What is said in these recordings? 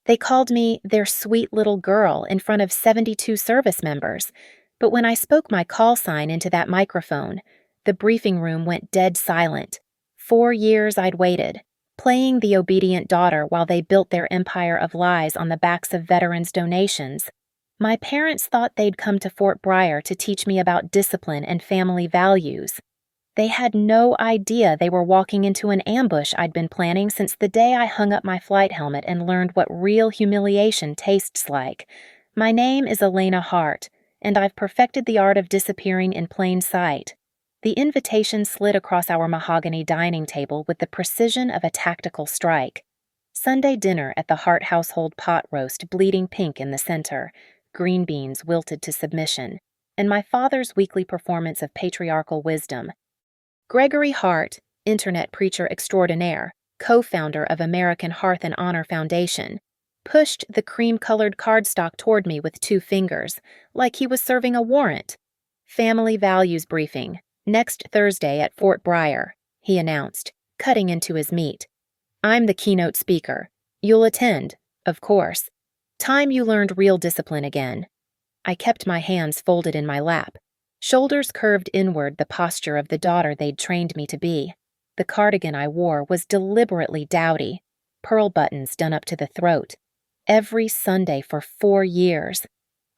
They called me their sweet little girl in front of 72 service members, but when I spoke my call sign into that microphone, the briefing room went dead silent. 4 years I'd waited, playing the obedient daughter while they built their empire of lies on the backs of veterans' donations. My parents thought they'd come to Fort Bryer to teach me about discipline and family values. They had no idea they were walking into an ambush I'd been planning since the day I hung up my flight helmet and learned what real humiliation tastes like. My name is Elena Hart, and I've perfected the art of disappearing in plain sight. The invitation slid across our mahogany dining table with the precision of a tactical strike. Sunday dinner at the Hart household pot roast bleeding pink in the center, green beans wilted to submission, and my father's weekly performance of patriarchal wisdom. Gregory Hart, internet preacher extraordinaire, co-founder of American Hearth and Honor Foundation, pushed the cream-colored cardstock toward me with 2 fingers, like he was serving a warrant. Family values briefing, next Thursday at Fort Bryer, he announced, cutting into his meat. I'm the keynote speaker. You'll attend, of course. Time you learned real discipline again. I kept my hands folded in my lap. Shoulders curved inward, the posture of the daughter they'd trained me to be. The cardigan I wore was deliberately dowdy, pearl buttons done up to the throat. Every Sunday for 4 years.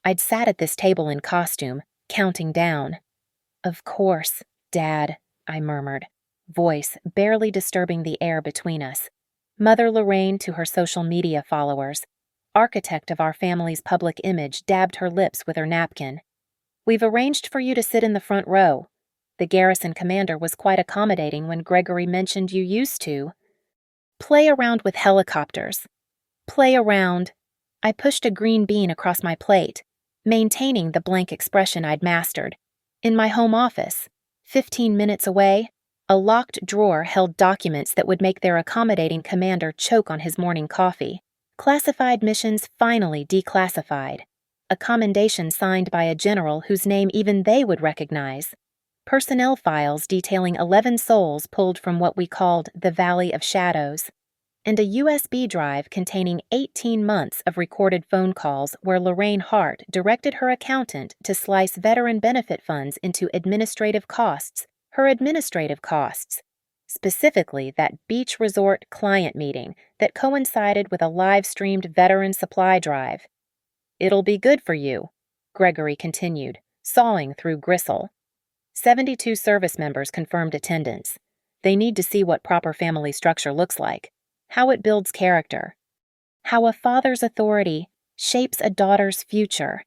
I'd sat at this table in costume, counting down. Of course, Dad, I murmured, voice barely disturbing the air between us. Mother Lorraine to her social media followers. Architect of our family's public image dabbed her lips with her napkin. We've arranged for you to sit in the front row. The garrison commander was quite accommodating when Gregory mentioned you used to. Play around with helicopters. Play around. I pushed a green bean across my plate, maintaining the blank expression I'd mastered. In my home office, 15 minutes away, a locked drawer held documents that would make their accommodating commander choke on his morning coffee. Classified missions finally declassified. A commendation signed by a general whose name even they would recognize. Personnel files detailing 11 souls pulled from what we called the Valley of Shadows. And a USB drive containing 18 months of recorded phone calls where Lorraine Hart directed her accountant to slice veteran benefit funds into administrative costs, her administrative costs. Specifically, that beach resort client meeting that coincided with a live-streamed veteran supply drive. It'll be good for you, Gregory continued, sawing through gristle. 72 service members confirmed attendance. They need to see what proper family structure looks like, how it builds character, how a father's authority shapes a daughter's future.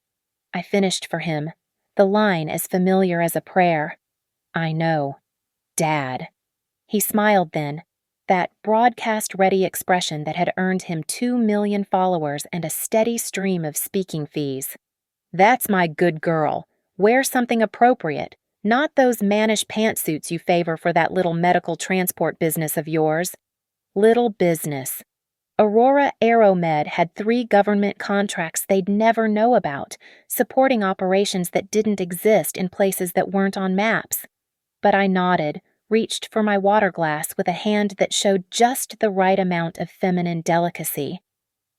I finished for him, the line as familiar as a prayer. I know, Dad. He smiled then, that broadcast-ready expression that had earned him 2 million followers and a steady stream of speaking fees. That's my good girl. Wear something appropriate, not those mannish pantsuits you favor for that little medical transport business of yours. Little business. Aurora Aeromed had 3 government contracts they'd never know about, supporting operations that didn't exist in places that weren't on maps. But I nodded, reached for my water glass with a hand that showed just the right amount of feminine delicacy.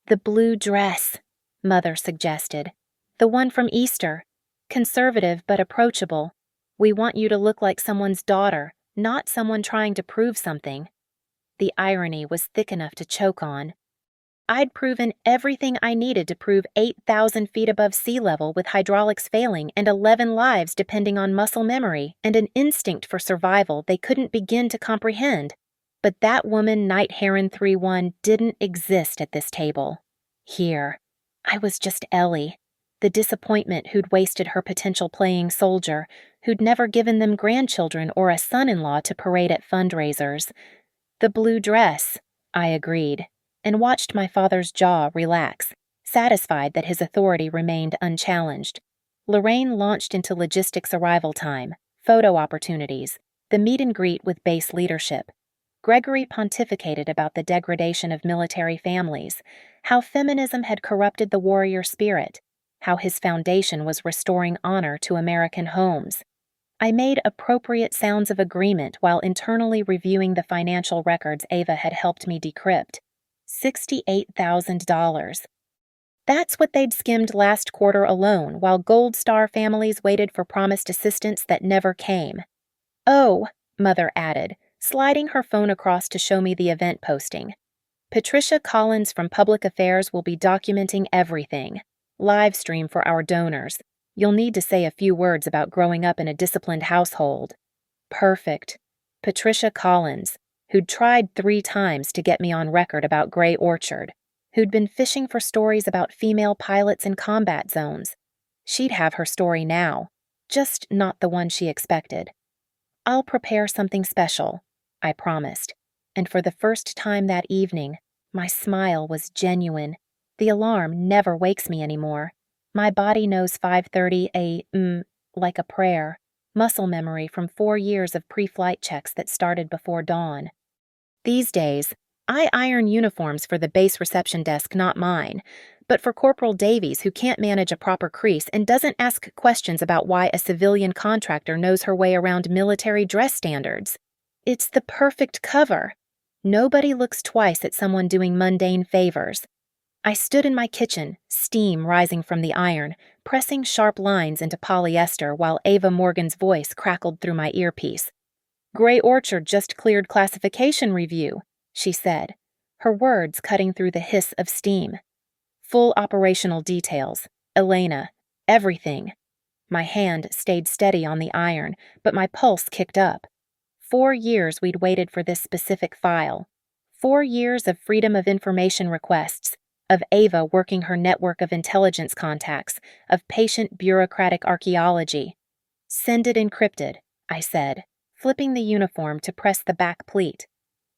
The blue dress, Mother suggested. The one from Easter. Conservative but approachable. We want you to look like someone's daughter, not someone trying to prove something. The irony was thick enough to choke on. I'd proven everything I needed to prove 8,000 feet above sea level with hydraulics failing and 11 lives depending on muscle memory and an instinct for survival they couldn't begin to comprehend. But that woman Night Heron 3-1 didn't exist at this table. Here. I was just Ellie, the disappointment who'd wasted her potential playing soldier, who'd never given them grandchildren or a son-in-law to parade at fundraisers. The blue dress, I agreed, and watched my father's jaw relax, satisfied that his authority remained unchallenged. Lorraine launched into logistics arrival time, photo opportunities, the meet and greet with base leadership. Gregory pontificated about the degradation of military families, how feminism had corrupted the warrior spirit, how his foundation was restoring honor to American homes. I made appropriate sounds of agreement while internally reviewing the financial records Ava had helped me decrypt. $68,000. That's what they'd skimmed last quarter alone, while Gold Star families waited for promised assistance that never came. Oh, Mother added, sliding her phone across to show me the event posting. Patricia Collins from Public Affairs will be documenting everything. Live stream for our donors. You'll need to say a few words about growing up in a disciplined household. Perfect. Patricia Collins, who'd tried 3 times to get me on record about Gray Orchard, who'd been fishing for stories about female pilots in combat zones. She'd have her story now, just not the one she expected. I'll prepare something special, I promised, and for the first time that evening, my smile was genuine. The alarm never wakes me anymore. My body knows 5:30 a.m. like a prayer, muscle memory from 4 years of pre-flight checks that started before dawn. These days, I iron uniforms for the base reception desk, not mine, but for Corporal Davies, who can't manage a proper crease and doesn't ask questions about why a civilian contractor knows her way around military dress standards. It's the perfect cover. Nobody looks twice at someone doing mundane favors. I stood in my kitchen, steam rising from the iron, pressing sharp lines into polyester while Ava Morgan's voice crackled through my earpiece. Gray Orchard just cleared classification review, she said, her words cutting through the hiss of steam. Full operational details. Elena. Everything. My hand stayed steady on the iron, but my pulse kicked up. 4 years we'd waited for this specific file. 4 years of freedom of information requests, of Ava working her network of intelligence contacts, of patient bureaucratic archaeology. Send it encrypted, I said, flipping the uniform to press the back pleat.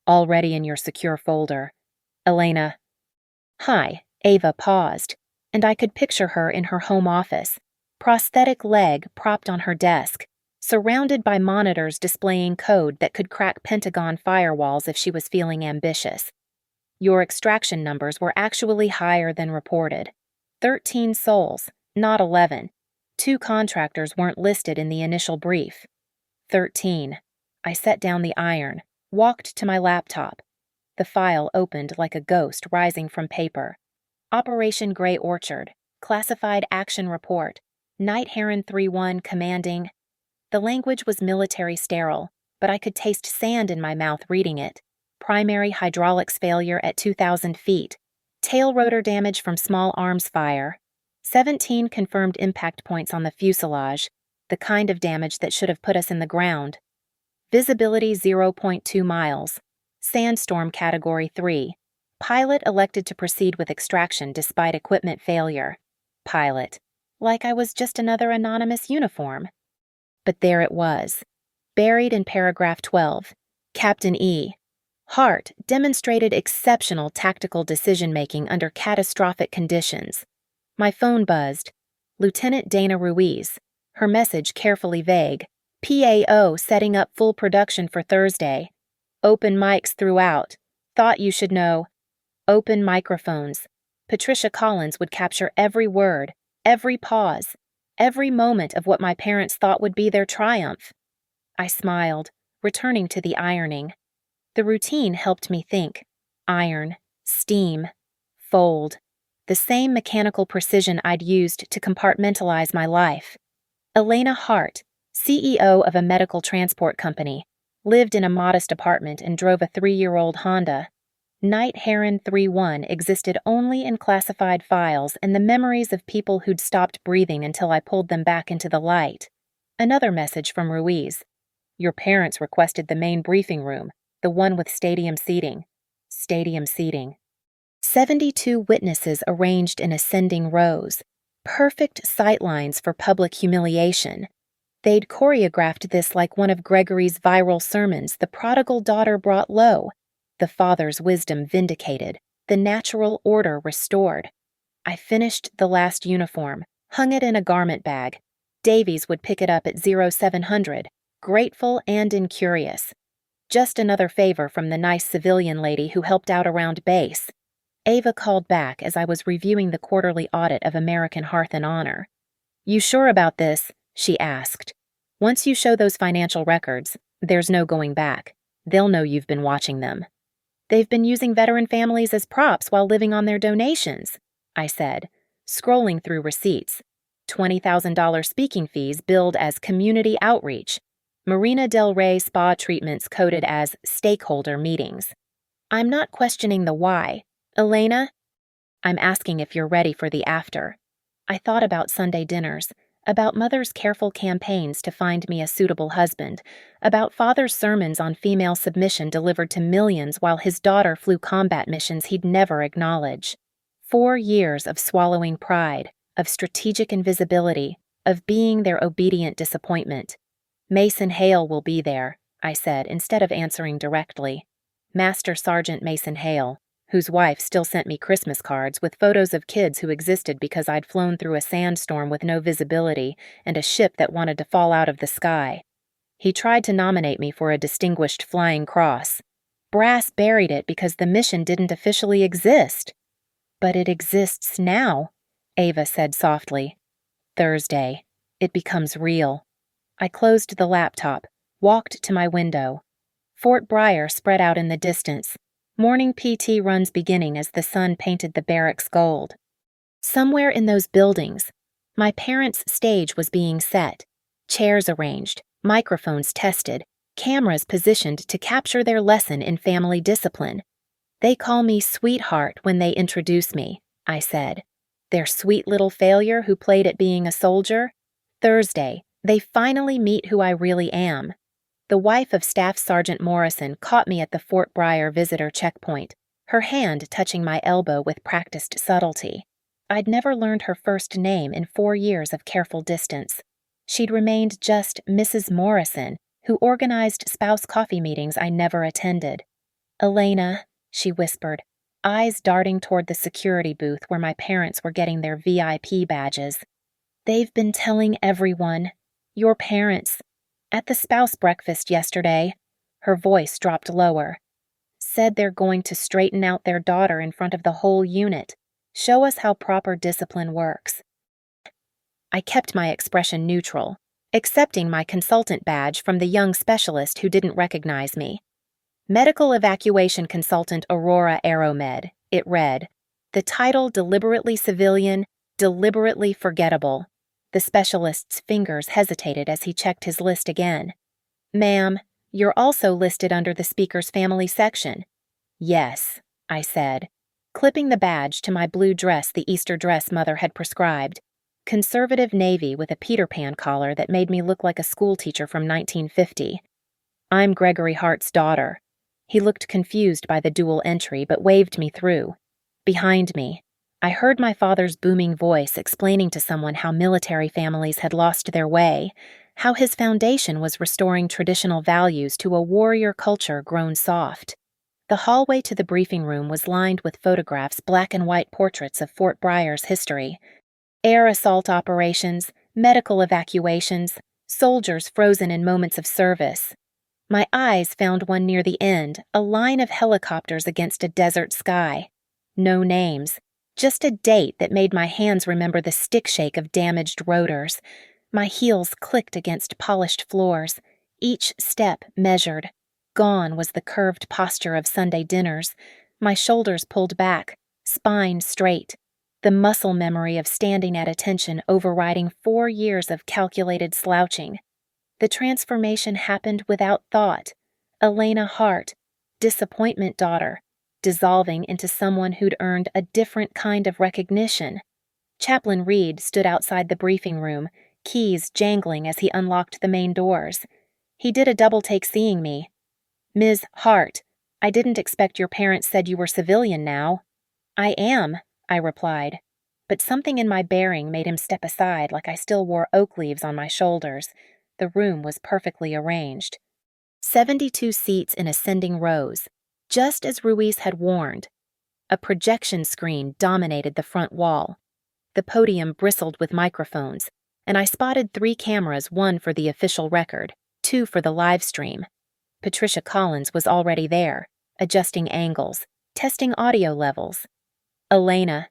Already in your secure folder. Elena. Hi, Ava paused, and I could picture her in her home office, prosthetic leg propped on her desk, surrounded by monitors displaying code that could crack Pentagon firewalls if she was feeling ambitious. Your extraction numbers were actually higher than reported. 13 souls, not 11. 2 contractors weren't listed in the initial brief. 13. I set down the iron, walked to my laptop. The file opened like a ghost rising from paper. Operation Gray Orchard, Classified Action Report, Night Heron 3-1 commanding. The language was military sterile, but I could taste sand in my mouth reading it. Primary hydraulics failure at 2,000 feet. Tail rotor damage from small arms fire. 17 confirmed impact points on the fuselage, the kind of damage that should have put us in the ground. Visibility 0.2 miles. Sandstorm Category 3. Pilot elected to proceed with extraction despite equipment failure. Pilot. Like I was just another anonymous uniform. But there it was. Buried in paragraph 12. Captain E. Hart demonstrated exceptional tactical decision-making under catastrophic conditions. My phone buzzed. Lieutenant Dana Ruiz. Her message carefully vague. PAO setting up full production for Thursday. Open mics throughout. Thought you should know. Open microphones. Patricia Collins would capture every word, every pause, every moment of what my parents thought would be their triumph. I smiled, returning to the ironing. The routine helped me think. Iron, steam, fold. The same mechanical precision I'd used to compartmentalize my life. Elena Hart, CEO of a medical transport company, lived in a modest apartment and drove a 3-year-old Honda. Night Heron 3-1 existed only in classified files and the memories of people who'd stopped breathing until I pulled them back into the light. Another message from Ruiz. Your parents requested the main briefing room, the one with stadium seating. Stadium seating. 72 witnesses arranged in ascending rows. Perfect sightlines for public humiliation. They'd choreographed this like one of Gregory's viral sermons the prodigal daughter brought low. The father's wisdom vindicated, the natural order restored. I finished the last uniform, hung it in a garment bag. Davies would pick it up at 0700, grateful and incurious. Just another favor from the nice civilian lady who helped out around base. Ava called back as I was reviewing the quarterly audit of American Hearth and Honor. You sure about this? She asked. Once you show those financial records, there's no going back. They'll know you've been watching them. They've been using veteran families as props while living on their donations, I said, scrolling through receipts. $20,000 speaking fees billed as community outreach. Marina Del Rey spa treatments coded as stakeholder meetings. I'm not questioning the why. Elena, I'm asking if you're ready for the after. I thought about Sunday dinners, about Mother's careful campaigns to find me a suitable husband, about Father's sermons on female submission delivered to millions while his daughter flew combat missions he'd never acknowledge. 4 years of swallowing pride, of strategic invisibility, of being their obedient disappointment. Mason Hale will be there, I said, instead of answering directly. Master Sergeant Mason Hale, whose wife still sent me Christmas cards with photos of kids who existed because I'd flown through a sandstorm with no visibility and a ship that wanted to fall out of the sky. He tried to nominate me for a Distinguished Flying Cross. Brass buried it because the mission didn't officially exist. But it exists now, Ava said softly. Thursday. It becomes real. I closed the laptop, walked to my window. Fort Bryer spread out in the distance. Morning PT runs beginning as the sun painted the barracks gold. Somewhere in those buildings, my parents' stage was being set, chairs arranged, microphones tested, cameras positioned to capture their lesson in family discipline. They call me sweetheart when they introduce me, I said. Their sweet little failure who played at being a soldier? Thursday, they finally meet who I really am. The wife of Staff Sergeant Morrison caught me at the Fort Bryer visitor checkpoint, her hand touching my elbow with practiced subtlety. I'd never learned her first name in 4 years of careful distance. She'd remained just Mrs. Morrison, who organized spouse coffee meetings I never attended. Elena, she whispered, eyes darting toward the security booth where my parents were getting their VIP badges. They've been telling everyone. Your parents. At the spouse breakfast yesterday, her voice dropped lower. Said they're going to straighten out their daughter in front of the whole unit. Show us how proper discipline works. I kept my expression neutral, accepting my consultant badge from the young specialist who didn't recognize me. Medical Evacuation Consultant Aurora Aeromed, it read. The title deliberately civilian, deliberately forgettable. The specialist's fingers hesitated as he checked his list again. Ma'am, you're also listed under the speaker's family section. Yes, I said, clipping the badge to my blue dress, the Easter dress Mother had prescribed. Conservative navy with a Peter Pan collar that made me look like a schoolteacher from 1950. I'm Gregory Hart's daughter. He looked confused by the dual entry but waved me through. Behind me, I heard my father's booming voice explaining to someone how military families had lost their way, how his foundation was restoring traditional values to a warrior culture grown soft. The hallway to the briefing room was lined with photographs, black and white portraits of Fort Bryer's history. Air assault operations, medical evacuations, soldiers frozen in moments of service. My eyes found one near the end, a line of helicopters against a desert sky. No names. Just a date that made my hands remember the stick shake of damaged rotors. My heels clicked against polished floors, each step measured. Gone was the curved posture of Sunday dinners, my shoulders pulled back, spine straight, the muscle memory of standing at attention overriding 4 years of calculated slouching. The transformation happened without thought. Elena Hart, disappointment daughter, dissolving into someone who'd earned a different kind of recognition. Chaplain Reed stood outside the briefing room, keys jangling as he unlocked the main doors. He did a double-take seeing me. Ms. Hart, I didn't expect your parents said you were civilian now. I am, I replied, but something in my bearing made him step aside like I still wore oak leaves on my shoulders. The room was perfectly arranged. 72 seats in ascending rows. Just as Ruiz had warned. A projection screen dominated the front wall. The podium bristled with microphones, and I spotted 3 cameras, 1 for the official record, 2 for the live stream. Patricia Collins was already there, adjusting angles, testing audio levels. Elena,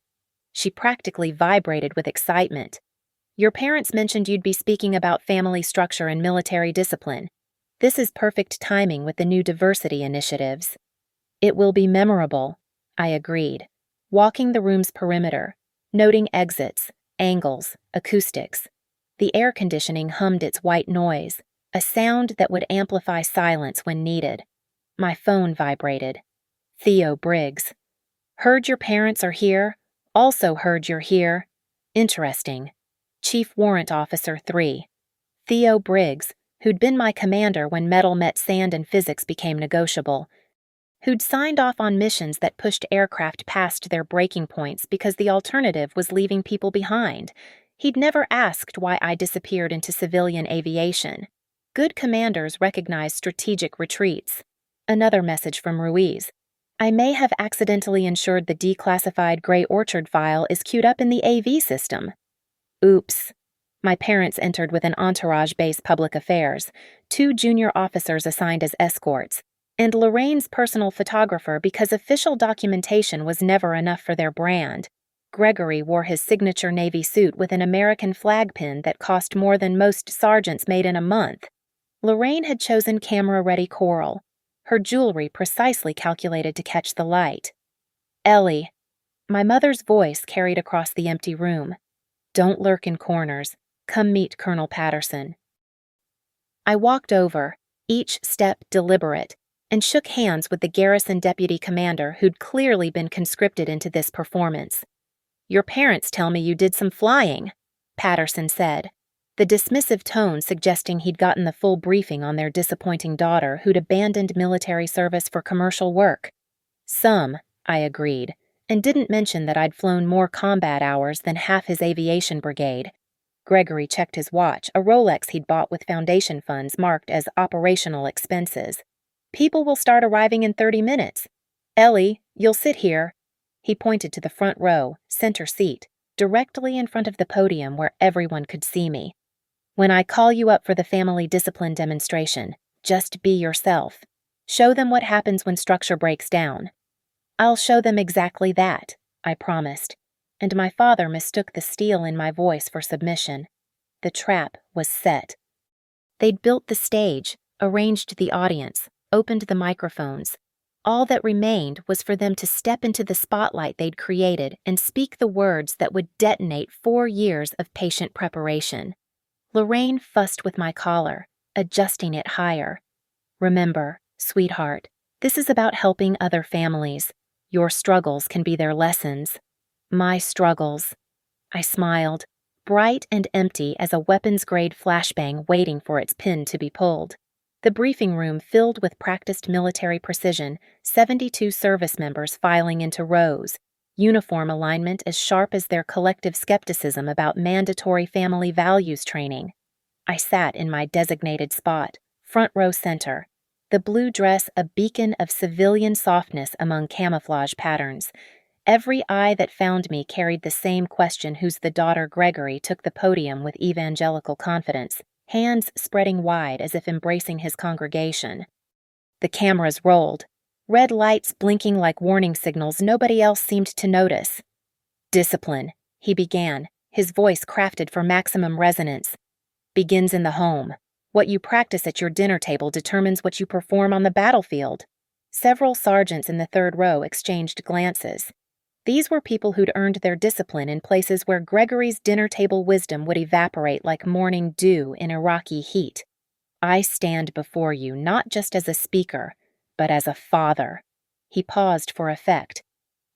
she practically vibrated with excitement. Your parents mentioned you'd be speaking about family structure and military discipline. This is perfect timing with the new diversity initiatives. It will be memorable, I agreed, walking the room's perimeter, noting exits, angles, acoustics. The air conditioning hummed its white noise, a sound that would amplify silence when needed. My phone vibrated. Theo Briggs. Heard your parents are here. Also heard you're here. Interesting. Chief Warrant Officer 3. Theo Briggs, who'd been my commander when metal met sand and physics became negotiable, who'd signed off on missions that pushed aircraft past their breaking points because the alternative was leaving people behind. He'd never asked why I disappeared into civilian aviation. Good commanders recognize strategic retreats. Another message from Ruiz. I may have accidentally ensured the declassified Gray Orchard file is queued up in the AV system. Oops. My parents entered with an entourage-based public affairs, 2 junior officers assigned as escorts, and Lorraine's personal photographer because official documentation was never enough for their brand. Gregory wore his signature navy suit with an American flag pin that cost more than most sergeants made in a month. Lorraine had chosen camera-ready coral, her jewelry precisely calculated to catch the light. Ellie. My mother's voice carried across the empty room. Don't lurk in corners. Come meet Colonel Patterson. I walked over, each step deliberate, and shook hands with the garrison deputy commander who'd clearly been conscripted into this performance. Your parents tell me you did some flying, Patterson said, the dismissive tone suggesting he'd gotten the full briefing on their disappointing daughter who'd abandoned military service for commercial work. Some, I agreed, and didn't mention that I'd flown more combat hours than half his aviation brigade. Gregory checked his watch, a Rolex he'd bought with foundation funds marked as operational expenses. People will start arriving in 30 minutes. Ellie, you'll sit here. He pointed to the front row, center seat, directly in front of the podium where everyone could see me. When I call you up for the family discipline demonstration, just be yourself. Show them what happens when structure breaks down. I'll show them exactly that, I promised, and my father mistook the steel in my voice for submission. The trap was set. They'd built the stage, arranged the audience, opened the microphones. All that remained was for them to step into the spotlight they'd created and speak the words that would detonate 4 years of patient preparation. Lorraine fussed with my collar, adjusting it higher. Remember, sweetheart, this is about helping other families. Your struggles can be their lessons. My struggles. I smiled, bright and empty as a weapons-grade flashbang waiting for its pin to be pulled. The briefing room filled with practiced military precision, 72 service members filing into rows, uniform alignment as sharp as their collective skepticism about mandatory family values training. I sat in my designated spot, front row center, the blue dress a beacon of civilian softness among camouflage patterns. Every eye that found me carried the same question whose the daughter Gregory took the podium with evangelical confidence, hands spreading wide as if embracing his congregation. The cameras rolled, red lights blinking like warning signals nobody else seemed to notice. Discipline, he began, his voice crafted for maximum resonance, begins in the home. What you practice at your dinner table determines what you perform on the battlefield. Several sergeants in the third row exchanged glances. These were people who'd earned their discipline in places where Gregory's dinner table wisdom would evaporate like morning dew in Iraqi heat. I stand before you not just as a speaker, but as a father. He paused for effect,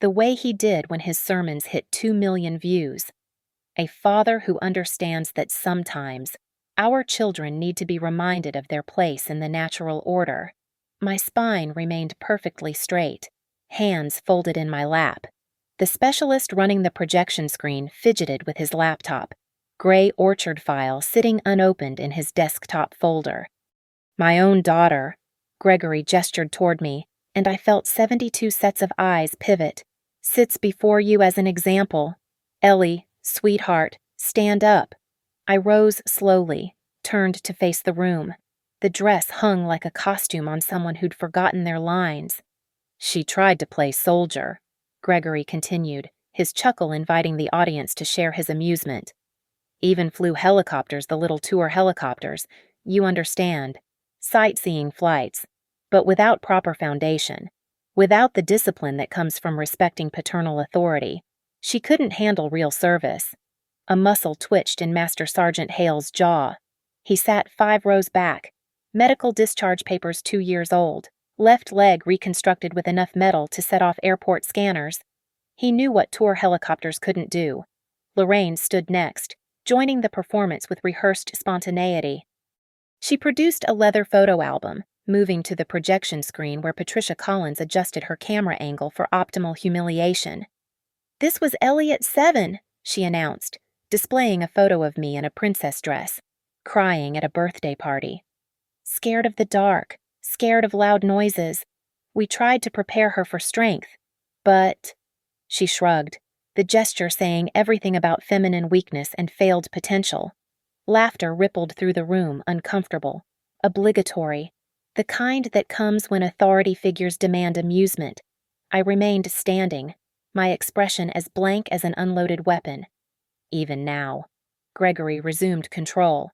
the way he did when his sermons hit 2 million views. A father who understands that sometimes our children need to be reminded of their place in the natural order. My spine remained perfectly straight, hands folded in my lap. The specialist running the projection screen fidgeted with his laptop, Gray Orchard file sitting unopened in his desktop folder. My own daughter, Gregory gestured toward me, and I felt 72 sets of eyes pivot, sits before you as an example. Ellie, sweetheart, stand up. I rose slowly, turned to face the room. The dress hung like a costume on someone who'd forgotten their lines. She tried to play soldier, Gregory continued, his chuckle inviting the audience to share his amusement. Even flew helicopters, the little tour helicopters, you understand. Sightseeing flights, but without proper foundation. Without the discipline that comes from respecting paternal authority, she couldn't handle real service. A muscle twitched in Master Sergeant Hale's jaw. He sat 5 rows back, medical discharge papers 2 years old, left leg reconstructed with enough metal to set off airport scanners. He knew what tour helicopters couldn't do. Lorraine stood next, joining the performance with rehearsed spontaneity. She produced a leather photo album, moving to the projection screen where Patricia Collins adjusted her camera angle for optimal humiliation. "This was Ellie at 7, she announced, displaying a photo of me in a princess dress, crying at a birthday party. Scared of the dark, scared of loud noises. We tried to prepare her for strength, but—" She shrugged, the gesture saying everything about feminine weakness and failed potential. Laughter rippled through the room, uncomfortable, obligatory, the kind that comes when authority figures demand amusement. I remained standing, my expression as blank as an unloaded weapon. Even now, Gregory resumed control.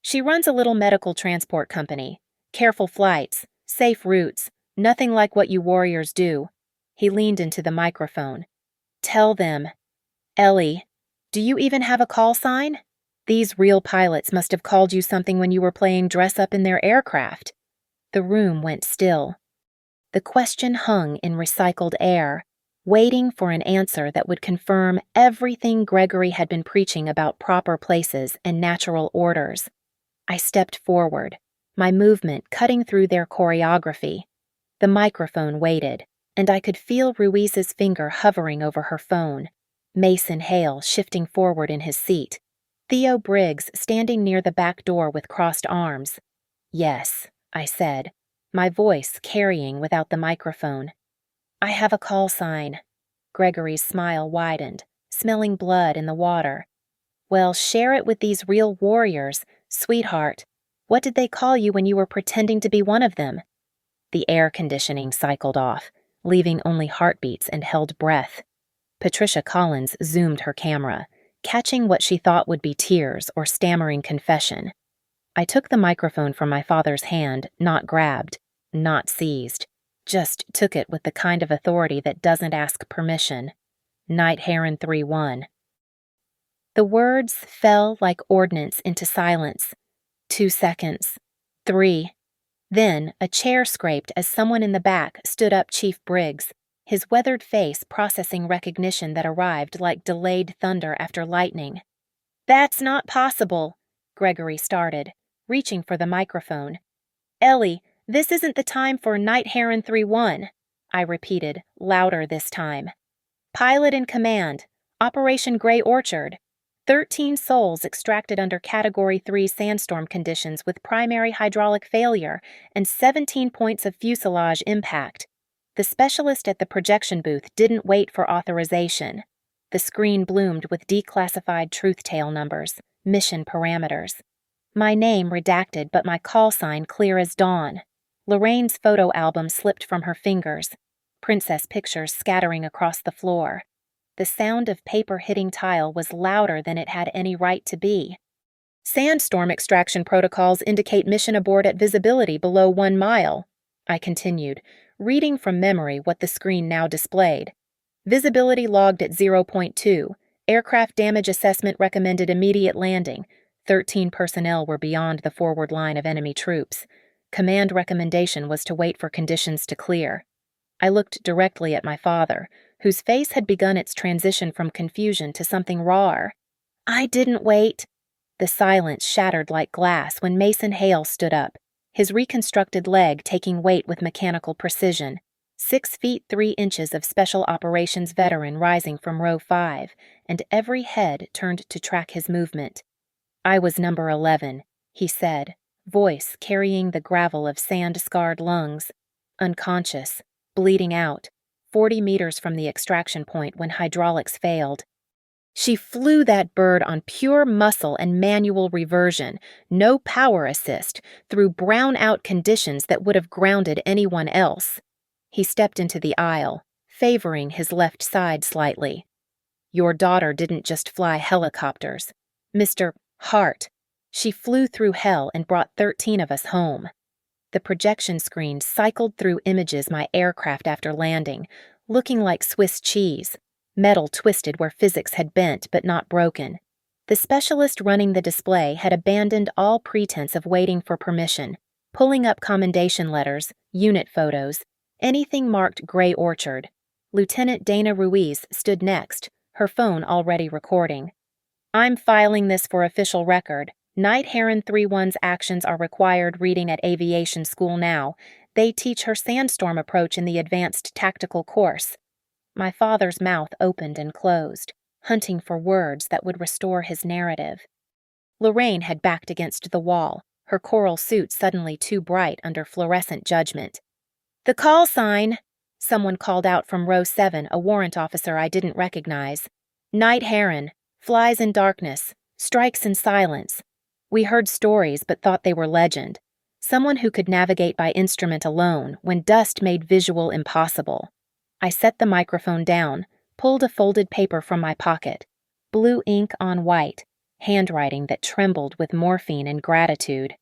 "She runs a little medical transport company. Careful flights, safe routes, nothing like what you warriors do." He leaned into the microphone. "Tell them. Ellie, do you even have a call sign? These real pilots must have called you something when you were playing dress-up in their aircraft." The room went still. The question hung in recycled air, waiting for an answer that would confirm everything Gregory had been preaching about proper places and natural orders. I stepped forward, my movement cutting through their choreography. The microphone waited, and I could feel Ruiz's finger hovering over her phone, Mason Hale shifting forward in his seat, Theo Briggs standing near the back door with crossed arms. "Yes," I said, my voice carrying without the microphone. "I have a call sign." Gregory's smile widened, smelling blood in the water. "Well, share it with these real warriors, sweetheart. What did they call you when you were pretending to be one of them?" The air conditioning cycled off, leaving only heartbeats and held breath. Patricia Collins zoomed her camera, catching what she thought would be tears or stammering confession. I took the microphone from my father's hand, not grabbed, not seized. Just took it with the kind of authority that doesn't ask permission. Knight Heron 3-1. The words fell like ordnance into silence. 2 seconds. 3. Then a chair scraped as someone in the back stood up Chief Briggs, his weathered face processing recognition that arrived like delayed thunder after lightning. "That's not possible," Gregory started, reaching for the microphone. "Ellie, this isn't the time for Knight Heron 3-1, I repeated, louder this time. "Pilot in command, Operation Gray Orchard. 13 souls extracted under Category 3 sandstorm conditions with primary hydraulic failure and 17 points of fuselage impact. The specialist at the projection booth didn't wait for authorization. The screen bloomed with declassified truth tale numbers, mission parameters. My name redacted but my call sign clear as dawn. Lorraine's photo album slipped from her fingers, princess pictures scattering across the floor. The sound of paper hitting tile was louder than it had any right to be. "Sandstorm extraction protocols indicate mission abort at visibility below 1 mile, I continued, reading from memory what the screen now displayed. "Visibility logged at 0.2. Aircraft damage assessment recommended immediate landing. 13 personnel were beyond the forward line of enemy troops. Command recommendation was to wait for conditions to clear." I looked directly at my father, whose face had begun its transition from confusion to something rawer. "I didn't wait." The silence shattered like glass when Mason Hale stood up, his reconstructed leg taking weight with mechanical precision. 6 feet 3 inches of Special Operations veteran rising from row 5, and every head turned to track his movement. "I was number 11, he said, voice carrying the gravel of sand-scarred lungs. Unconscious, bleeding out, 40 meters from the extraction point when hydraulics failed. She flew that bird on pure muscle and manual reversion, no power assist, through brown-out conditions that would have grounded anyone else." He stepped into the aisle, favoring his left side slightly. "Your daughter didn't just fly helicopters. Mr. Hart. She flew through hell and brought 13 of us home." The projection screen cycled through images my aircraft after landing, looking like Swiss cheese, metal twisted where physics had bent but not broken. The specialist running the display had abandoned all pretense of waiting for permission, pulling up commendation letters, unit photos, anything marked Gray Orchard. Lieutenant Dana Ruiz stood next, her phone already recording. "I'm filing this for official record. Knight Heron 3-1's actions are required reading at aviation school now. They teach her sandstorm approach in the advanced tactical course." My father's mouth opened and closed, hunting for words that would restore his narrative. Lorraine had backed against the wall, her coral suit suddenly too bright under fluorescent judgment. "The call sign!" Someone called out from row 7, a warrant officer I didn't recognize. "Knight Heron. Flies in darkness. Strikes in silence." We heard stories but thought they were legend. Someone who could navigate by instrument alone when dust made visual impossible. I set the microphone down, pulled a folded paper from my pocket. Blue ink on white, handwriting that trembled with morphine and gratitude.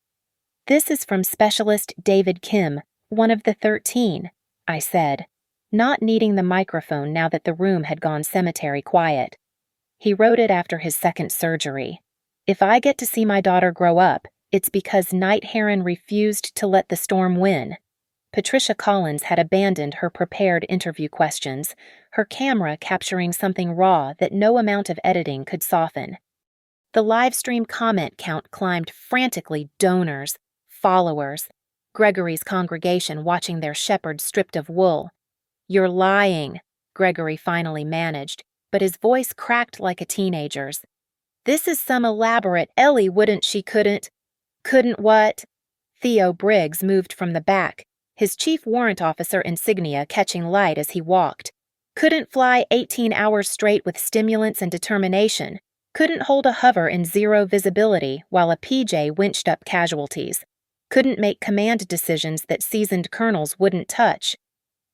"This is from Specialist David Kim, one of the 13, I said, not needing the microphone now that the room had gone cemetery quiet. He wrote it after his second surgery. "If I get to see my daughter grow up, it's because Knight Heron refused to let the storm win." Patricia Collins had abandoned her prepared interview questions, her camera capturing something raw that no amount of editing could soften. The live stream comment count climbed frantically. Donors, followers, Gregory's congregation watching their shepherd stripped of wool. "You're lying," Gregory finally managed, but his voice cracked like a teenager's. "This is some elaborate Ellie couldn't." "Couldn't what?" Theo Briggs moved from the back, his chief warrant officer insignia catching light as he walked. "Couldn't fly 18 hours straight with stimulants and determination. Couldn't hold a hover in zero visibility while a PJ winched up casualties. Couldn't make command decisions that seasoned colonels wouldn't touch."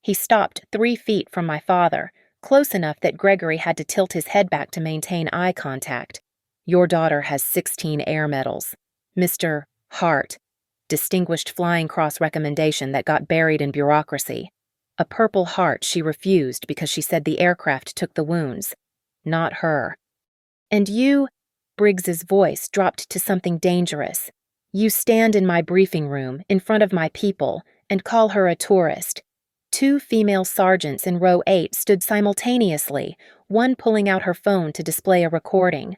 He stopped 3 feet from my father, close enough that Gregory had to tilt his head back to maintain eye contact. "Your daughter has 16 air medals. Mr. Hart. Distinguished Flying Cross recommendation that got buried in bureaucracy. A Purple Heart she refused because she said the aircraft took the wounds. Not her. And you," Briggs's voice dropped to something dangerous, "you stand in my briefing room, in front of my people, and call her a tourist." 2 female sergeants in row 8 stood simultaneously, one pulling out her phone to display a recording.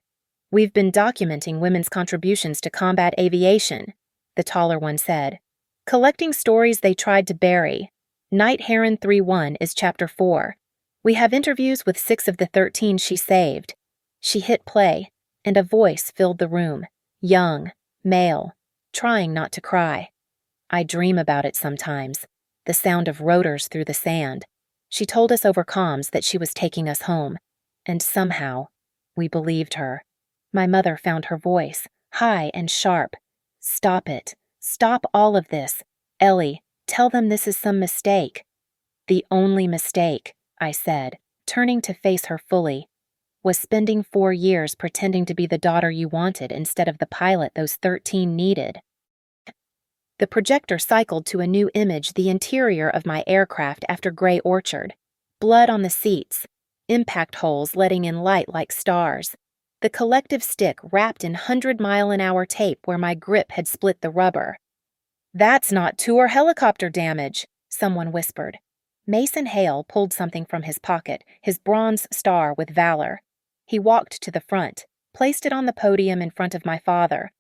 "We've been documenting women's contributions to combat aviation," the taller one said. "Collecting stories they tried to bury. Knight Heron 3-1 is Chapter 4. We have interviews with 6 of the 13 she saved." She hit play, and a voice filled the room, young, male, trying not to cry. "I dream about it sometimes, the sound of rotors through the sand." She told us over comms that she was taking us home, and somehow, we believed her. My mother found her voice, high and sharp. "Stop it. Stop all of this. Ellie, tell them this is some mistake." "The only mistake," I said, turning to face her fully, "was spending 4 years pretending to be the daughter you wanted instead of the pilot those 13 needed." The projector cycled to a new image, the interior of my aircraft after Gray Orchard. Blood on the seats, impact holes letting in light like stars. The collective stick wrapped in 100-mile-an-hour tape where my grip had split the rubber. "That's not tour helicopter damage," someone whispered. Mason Hale pulled something from his pocket, his bronze star with valor. He walked to the front, placed it on the podium in front of my father.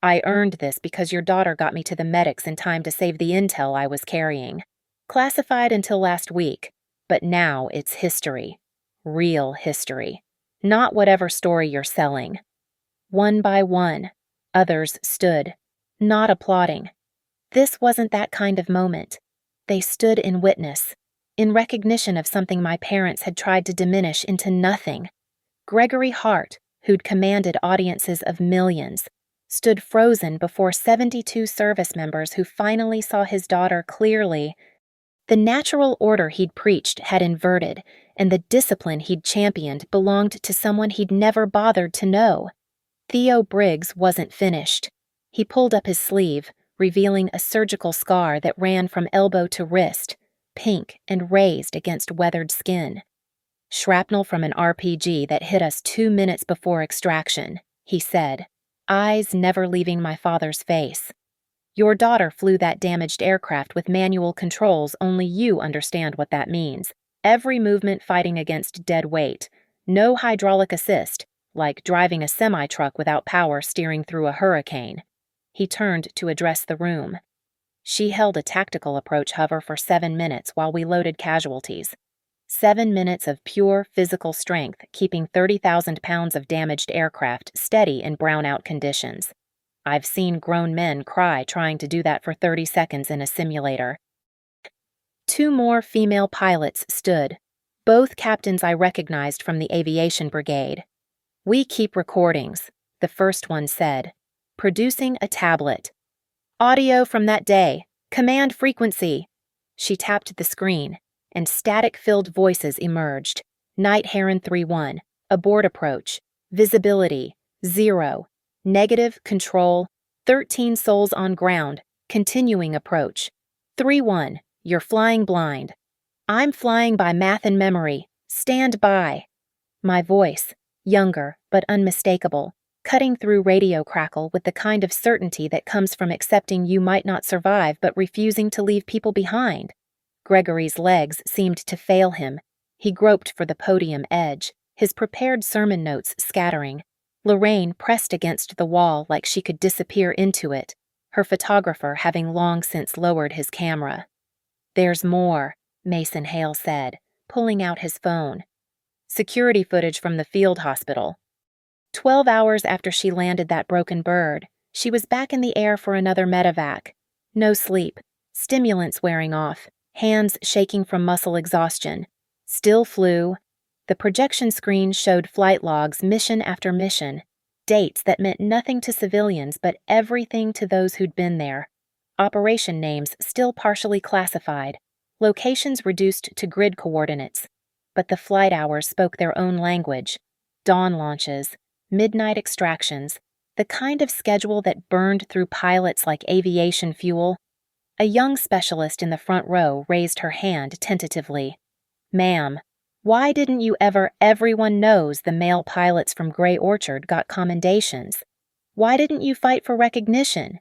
"I earned this because your daughter got me to the medics in time to save the intel I was carrying. Classified until last week, but now it's history. Real history. Not whatever story you're selling." One by one, others stood, not applauding. This wasn't that kind of moment. They stood in witness, in recognition of something my parents had tried to diminish into nothing. Gregory Hart, who'd commanded audiences of millions, stood frozen before 72 service members who finally saw his daughter clearly. The natural order he'd preached had inverted, and the discipline he'd championed belonged to someone he'd never bothered to know. Theo Briggs wasn't finished. He pulled up his sleeve, revealing a surgical scar that ran from elbow to wrist, pink and raised against weathered skin. "Shrapnel from an RPG that hit us 2 minutes before extraction," he said, eyes never leaving my father's face. "Your daughter flew that damaged aircraft with manual controls. Only you understand what that means. Every movement fighting against dead weight. No hydraulic assist, like driving a semi-truck without power steering through a hurricane." He turned to address the room. "She held a tactical approach hover for 7 minutes while we loaded casualties. 7 minutes of pure physical strength, keeping 30,000 pounds of damaged aircraft steady in brownout conditions. I've seen grown men cry trying to do that for 30 seconds in a simulator." 2 more female pilots stood, both captains I recognized from the aviation brigade. "We keep recordings," the first one said, producing a tablet. "Audio from that day. Command frequency." She tapped the screen, and static-filled voices emerged. "Night Heron 3-1, abort approach, visibility, 0, negative control, 13 souls on ground, continuing approach. 3-1, you're flying blind. I'm flying by math and memory, stand by." My voice, younger but unmistakable, cutting through radio crackle with the kind of certainty that comes from accepting you might not survive but refusing to leave people behind. Gregory's legs seemed to fail him. He groped for the podium edge, his prepared sermon notes scattering. Lorraine pressed against the wall like she could disappear into it, her photographer having long since lowered his camera. "There's more," Mason Hale said, pulling out his phone. "Security footage from the field hospital. 12 hours after she landed that broken bird, she was back in the air for another medevac. No sleep, stimulants wearing off, hands shaking from muscle exhaustion. Still flew." The projection screen showed flight logs mission after mission, dates that meant nothing to civilians but everything to those who'd been there. Operation names still partially classified, locations reduced to grid coordinates. But the flight hours spoke their own language. Dawn launches, midnight extractions, the kind of schedule that burned through pilots like aviation fuel. A young specialist in the front row raised her hand tentatively. "Ma'am, why didn't you ever? Everyone knows the male pilots from Gray Orchard got commendations. Why didn't you fight for recognition?"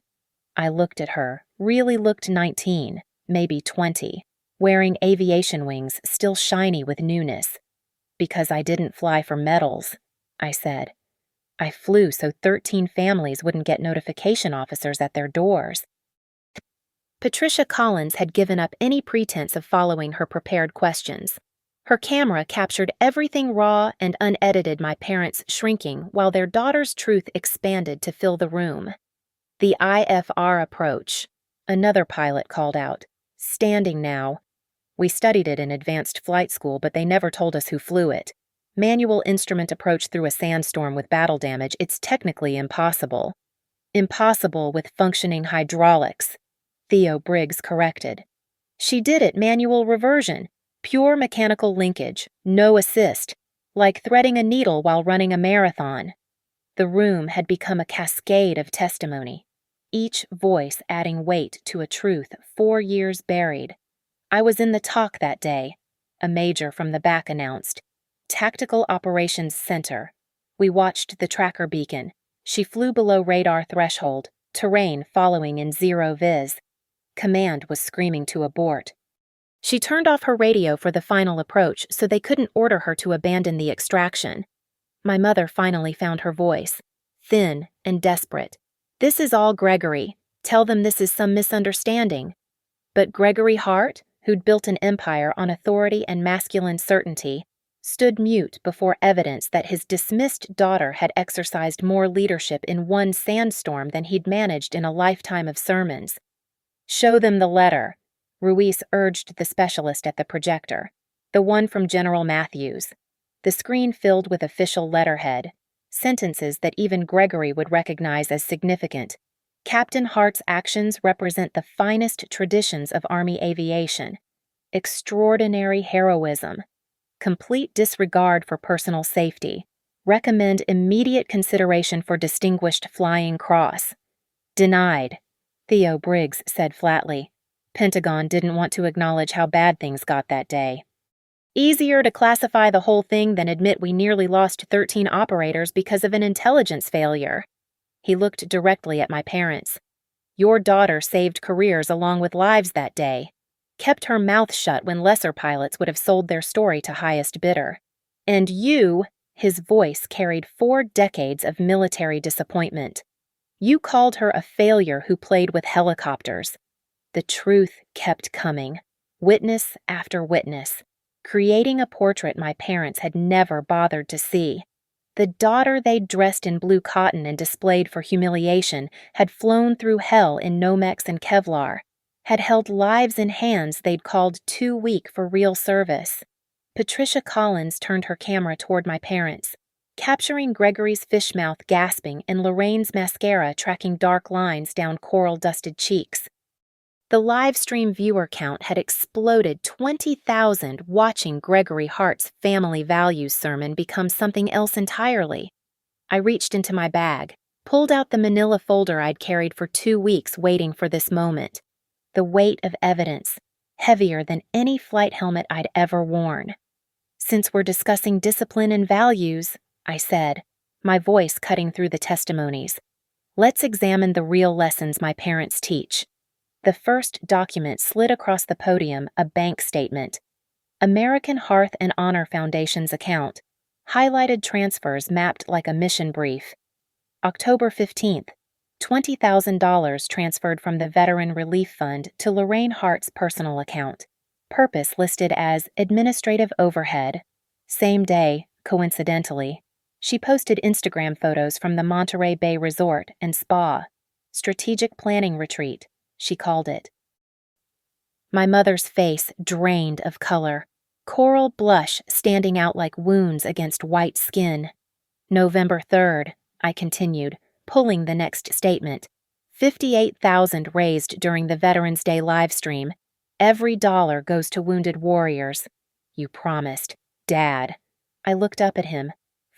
I looked at her, really looked 19, maybe 20, wearing aviation wings still shiny with newness. "Because I didn't fly for medals," I said. "I flew so 13 families wouldn't get notification officers at their doors." Patricia Collins had given up any pretense of following her prepared questions. Her camera captured everything raw and unedited, my parents shrinking while their daughter's truth expanded to fill the room. "The IFR approach," another pilot called out. "Standing now. We studied it in advanced flight school, but they never told us who flew it. Manual instrument approach through a sandstorm with battle damage, it's technically impossible." "Impossible with functioning hydraulics," Theo Briggs corrected. "She did it manual reversion. Pure mechanical linkage, no assist, like threading a needle while running a marathon." The room had become a cascade of testimony, each voice adding weight to a truth 4 years buried. "I was in the talk that day," a major from the back announced. "Tactical Operations Center. We watched the tracker beacon. She flew below radar threshold, terrain following in 0 vis. Command was screaming to abort. She turned off her radio for the final approach so they couldn't order her to abandon the extraction." My mother finally found her voice, thin and desperate. "This is all Gregory. Tell them this is some misunderstanding." But Gregory Hart, who'd built an empire on authority and masculine certainty, stood mute before evidence that his dismissed daughter had exercised more leadership in one sandstorm than he'd managed in a lifetime of sermons. "Show them the letter," Ruiz urged the specialist at the projector, "the one from General Matthews." The screen filled with official letterhead, sentences that even Gregory would recognize as significant. "Captain Hart's actions represent the finest traditions of Army aviation. Extraordinary heroism. Complete disregard for personal safety. Recommend immediate consideration for Distinguished Flying Cross. Denied." Theo Briggs said flatly. Pentagon didn't want to acknowledge how bad things got that day. Easier to classify the whole thing than admit we nearly lost 13 operators because of an intelligence failure. He looked directly at my parents. Your daughter saved careers along with lives that day. Kept her mouth shut when lesser pilots would have sold their story to highest bidder. And you, his voice carried 4 decades of military disappointment. You called her a failure who played with helicopters. The truth kept coming, witness after witness, creating a portrait my parents had never bothered to see. The daughter they'd dressed in blue cotton and displayed for humiliation had flown through hell in Nomex and Kevlar, had held lives in hands they'd called too weak for real service. Patricia Collins turned her camera toward my parents, capturing Gregory's fish mouth gasping and Lorraine's mascara tracking dark lines down coral-dusted cheeks. The live stream viewer count had exploded 20,000, watching Gregory Hart's family values sermon become something else entirely. I reached into my bag, pulled out the manila folder I'd carried for 2 weeks waiting for this moment. The weight of evidence, heavier than any flight helmet I'd ever worn. Since we're discussing discipline and values, I said, my voice cutting through the testimonies, let's examine the real lessons my parents teach. The first document slid across the podium a bank statement. American Hearth and Honor Foundation's account. Highlighted transfers mapped like a mission brief. October 15th, $20,000 transferred from the Veteran Relief Fund to Lorraine Hart's personal account. Purpose listed as administrative overhead. Same day, coincidentally, she posted Instagram photos from the Monterey Bay Resort and Spa. Strategic planning retreat, she called it. My mother's face drained of color, coral blush standing out like wounds against white skin. November 3rd, I continued, pulling the next statement. $58,000 raised during the Veterans Day livestream. Every dollar goes to wounded warriors. You promised. Dad. I looked up at him.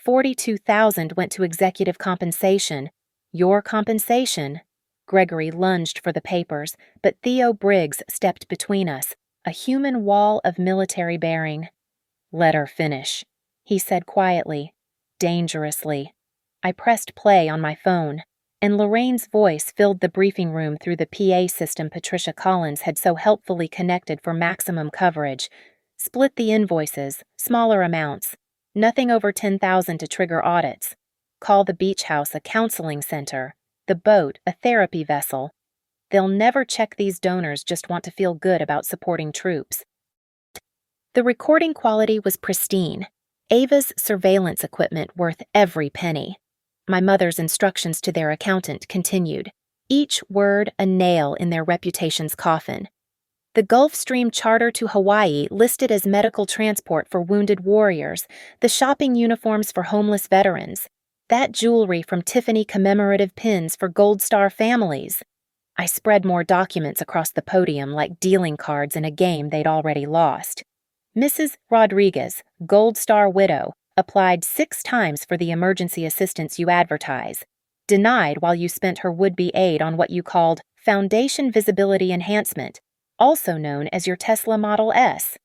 $42,000 went to executive compensation. Your compensation? Gregory lunged for the papers, but Theo Briggs stepped between us, a human wall of military bearing. Let her finish, he said quietly, dangerously. I pressed play on my phone, and Lorraine's voice filled the briefing room through the PA system Patricia Collins had so helpfully connected for maximum coverage. Split the invoices, smaller amounts, nothing over $10,000 to trigger audits. Call the beach house a counseling center. The boat, a therapy vessel. They'll never check these donors just want to feel good about supporting troops. The recording quality was pristine. Ava's surveillance equipment worth every penny. My mother's instructions to their accountant continued, each word a nail in their reputation's coffin. The Gulfstream charter to Hawaii listed as medical transport for wounded warriors, the shopping uniforms for homeless veterans. That jewelry from Tiffany commemorative pins for Gold Star families. I spread more documents across the podium like dealing cards in a game they'd already lost. Mrs. Rodriguez, Gold Star widow, applied 6 times for the emergency assistance you advertise. Denied while you spent her would-be aid on what you called Foundation Visibility Enhancement, also known as your Tesla Model S.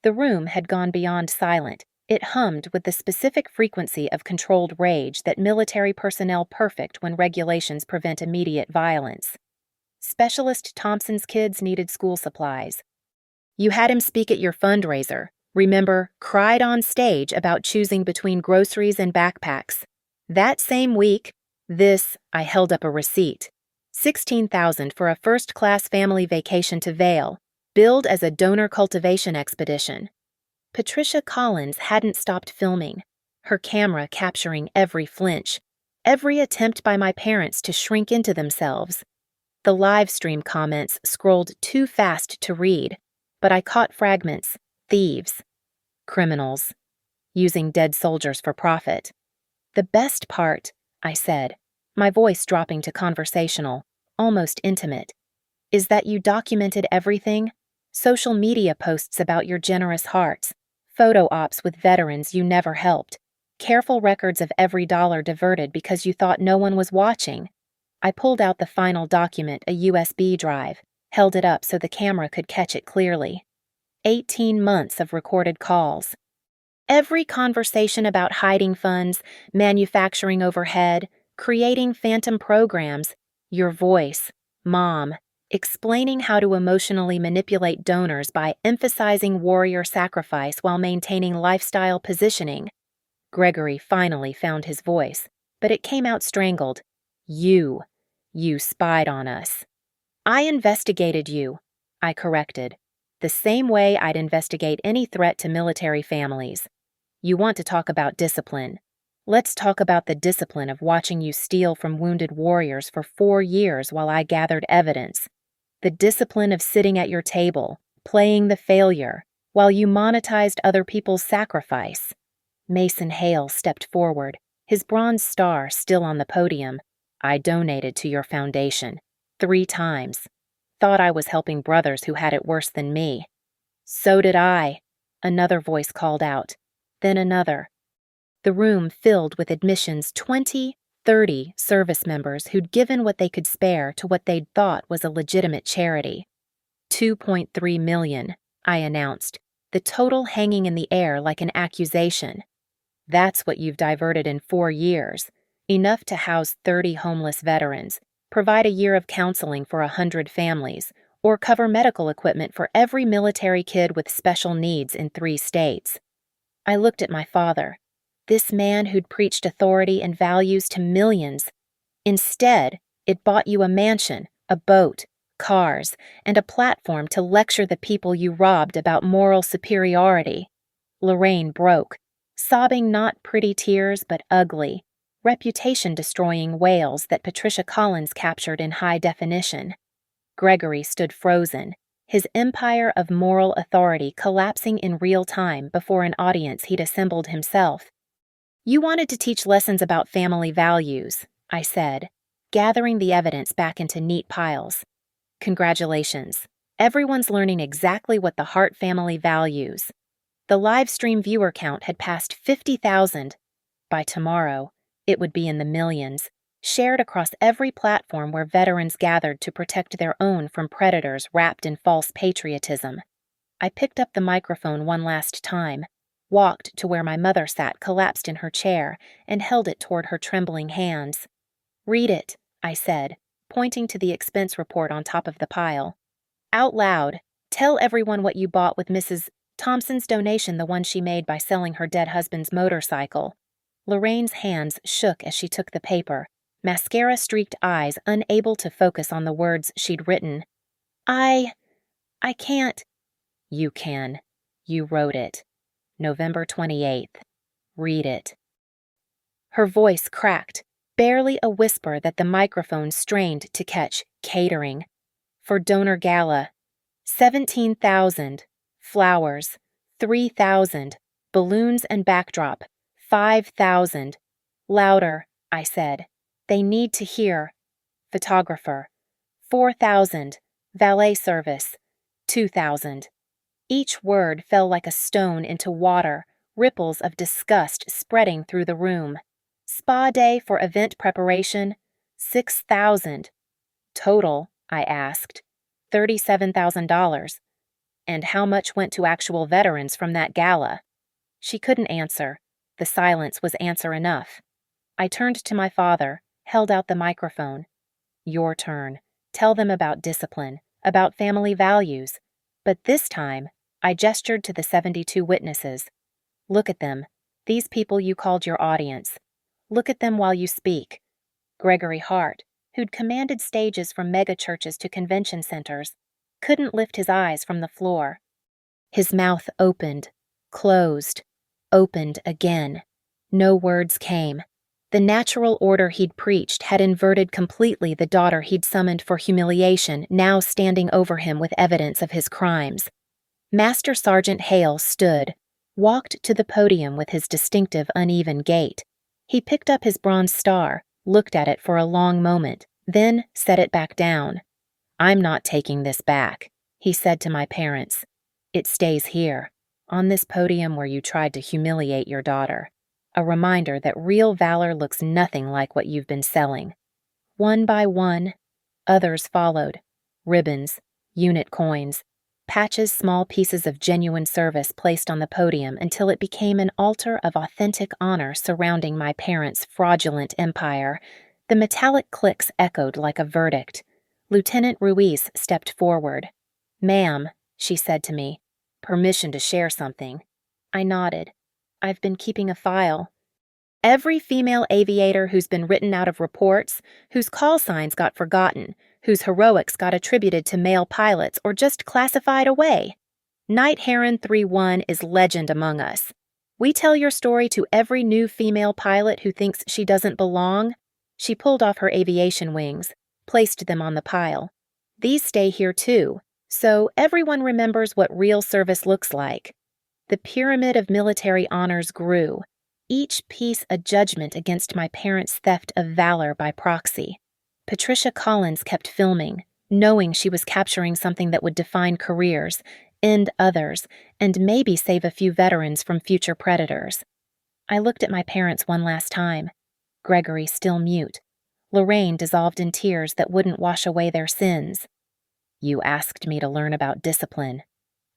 The room had gone beyond silent. It hummed with the specific frequency of controlled rage that military personnel perfect when regulations prevent immediate violence. Specialist Thompson's kids needed school supplies. You had him speak at your fundraiser. Remember, cried on stage about choosing between groceries and backpacks. That same week, I held up a receipt. $16,000 for a first-class family vacation to Vail, billed as a donor cultivation expedition. Patricia Collins hadn't stopped filming, her camera capturing every flinch, every attempt by my parents to shrink into themselves. The live stream comments scrolled too fast to read, but I caught fragments. Thieves. Criminals. Using dead soldiers for profit. The best part, I said, my voice dropping to conversational, almost intimate, is that you documented everything. Social media posts about your generous hearts, photo ops with veterans you never helped, careful records of every dollar diverted because you thought no one was watching. I pulled out the final document, a USB drive, held it up so the camera could catch it clearly. 18 months of recorded calls. Every conversation about hiding funds, manufacturing overhead, creating phantom programs, your voice, Mom, explaining how to emotionally manipulate donors by emphasizing warrior sacrifice while maintaining lifestyle positioning. Gregory finally found his voice, but it came out strangled. You spied on us. I investigated you, I corrected, the same way I'd investigate any threat to military families. You want to talk about discipline. Let's talk about the discipline of watching you steal from wounded warriors for 4 years while I gathered evidence. The discipline of sitting at your table, playing the failure, while you monetized other people's sacrifice. Mason Hale stepped forward, his bronze star still on the podium. I donated to your foundation 3 times. Thought I was helping brothers who had it worse than me. So did I, another voice called out. Then another. The room filled with admissions 20, 30 service members who'd given what they could spare to what they'd thought was a legitimate charity. 2.3 million, I announced, the total hanging in the air like an accusation. That's what you've diverted in 4 years, enough to house 30 homeless veterans, provide a year of counseling for 100 families, or cover medical equipment for every military kid with special needs in 3 states. I looked at my father, this man who'd preached authority and values to millions. Instead, it bought you a mansion, a boat, cars, and a platform to lecture the people you robbed about moral superiority. Lorraine broke, sobbing not pretty tears but ugly, reputation-destroying wails that Patricia Collins captured in high definition. Gregory stood frozen, his empire of moral authority collapsing in real time before an audience he'd assembled himself. You wanted to teach lessons about family values, I said, gathering the evidence back into neat piles. Congratulations. Everyone's learning exactly what the Hart family values. The live stream viewer count had passed 50,000. By tomorrow, it would be in the millions, shared across every platform where veterans gathered to protect their own from predators wrapped in false patriotism. I picked up the microphone one last time, walked to where my mother sat collapsed in her chair, and held it toward her trembling hands. Read it, I said, pointing to the expense report on top of the pile. Out loud, tell everyone what you bought with Mrs. Thompson's donation, the one she made by selling her dead husband's motorcycle. Lorraine's hands shook as she took the paper, mascara-streaked eyes unable to focus on the words she'd written. I can't. You can. You wrote it. November 28th. Read it. Her voice cracked, barely a whisper that the microphone strained to catch. Catering. For donor gala. 17,000. Flowers. 3,000. Balloons and backdrop. 5,000. Louder, I said. They need to hear. Photographer. 4,000. Valet service. 2,000. Each word fell like a stone into water, ripples of disgust spreading through the room. Spa day for event preparation. 6,000. Total, I asked. $37,000. And how much went to actual veterans from that gala? She couldn't answer. The silence was answer enough. I turned to my father, held out the microphone. Your turn. Tell them about discipline, about family values. But this time, I gestured to the 72 witnesses. Look at them, these people you called your audience. Look at them while you speak. Gregory Hart, who'd commanded stages from megachurches to convention centers, couldn't lift his eyes from the floor. His mouth opened, closed, opened again. No words came. The natural order he'd preached had inverted completely the daughter he'd summoned for humiliation, now standing over him with evidence of his crimes. Master Sergeant Hale stood, walked to the podium with his distinctive uneven gait. He picked up his bronze star, looked at it for a long moment, then set it back down. I'm not taking this back, he said to my parents. It stays here, on this podium where you tried to humiliate your daughter. A reminder that real valor looks nothing like what you've been selling. One by one, others followed. Ribbons, unit coins, patches, small pieces of genuine service placed on the podium until it became an altar of authentic honor surrounding my parents' fraudulent empire. The metallic clicks echoed like a verdict. Lieutenant Ruiz stepped forward. "Ma'am," she said to me, "permission to share something." I nodded. "I've been keeping a file." Every female aviator who's been written out of reports, whose call signs got forgotten, whose heroics got attributed to male pilots or just classified away. Night Heron 3-1 is legend among us. We tell your story to every new female pilot who thinks she doesn't belong. She pulled off her aviation wings, placed them on the pile. These stay here too, so everyone remembers what real service looks like. The pyramid of military honors grew, each piece a judgment against my parents' theft of valor by proxy. Patricia Collins kept filming, knowing she was capturing something that would define careers, end others, and maybe save a few veterans from future predators. I looked at my parents one last time. Gregory still mute. Lorraine dissolved in tears that wouldn't wash away their sins. "You asked me to learn about discipline,"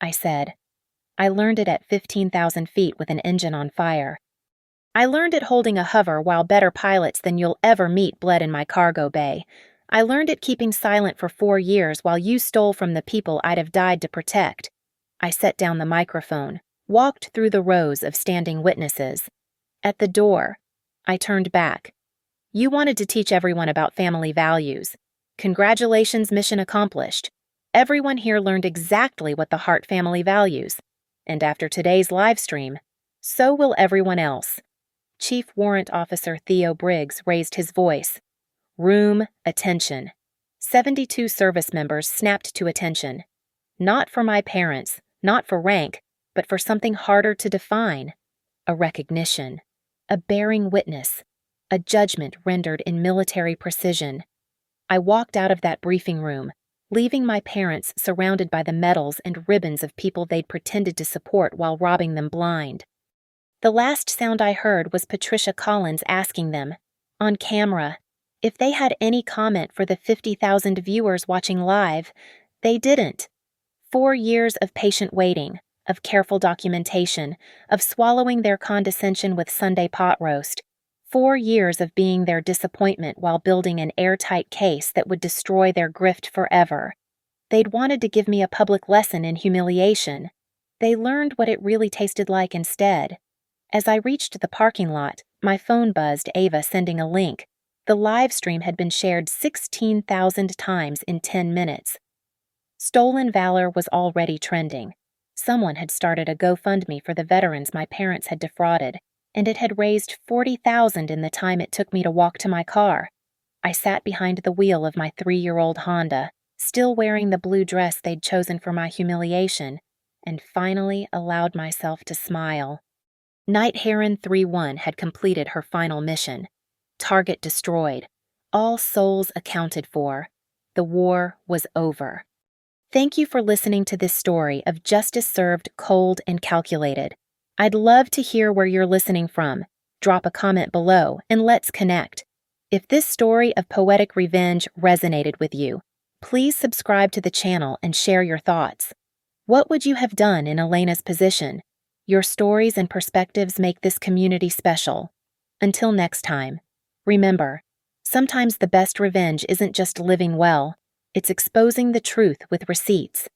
I said. "I learned it at 15,000 feet with an engine on fire. I learned it holding a hover while better pilots than you'll ever meet bled in my cargo bay. I learned it keeping silent for 4 years while you stole from the people I'd have died to protect." I set down the microphone, walked through the rows of standing witnesses. At the door, I turned back. "You wanted to teach everyone about family values. Congratulations, mission accomplished. Everyone here learned exactly what the Hart family values. And after today's live stream, so will everyone else." Chief Warrant Officer Theo Briggs raised his voice. "Room, attention." 72 service members snapped to attention. Not for my parents, not for rank, but for something harder to define. A recognition. A bearing witness. A judgment rendered in military precision. I walked out of that briefing room, leaving my parents surrounded by the medals and ribbons of people they'd pretended to support while robbing them blind. The last sound I heard was Patricia Collins asking them, on camera, if they had any comment for the 50,000 viewers watching live. They didn't. 4 years of patient waiting, of careful documentation, of swallowing their condescension with Sunday pot roast. 4 years of being their disappointment while building an airtight case that would destroy their grift forever. They'd wanted to give me a public lesson in humiliation. They learned what it really tasted like instead. As I reached the parking lot, my phone buzzed Ava sending a link. The live stream had been shared 16,000 times in 10 minutes. Stolen valor was already trending. Someone had started a GoFundMe for the veterans my parents had defrauded, and it had raised $40,000 in the time it took me to walk to my car. I sat behind the wheel of my 3-year-old Honda, still wearing the blue dress they'd chosen for my humiliation, and finally allowed myself to smile. Night Heron 3-1 had completed her final mission. Target destroyed. All souls accounted for. The war was over. Thank you for listening to this story of justice served cold and calculated. I'd love to hear where you're listening from. Drop a comment below and let's connect. If this story of poetic revenge resonated with you, please subscribe to the channel and share your thoughts. What would you have done in Elena's position? Your stories and perspectives make this community special. Until next time, remember, sometimes the best revenge isn't just living well, it's exposing the truth with receipts.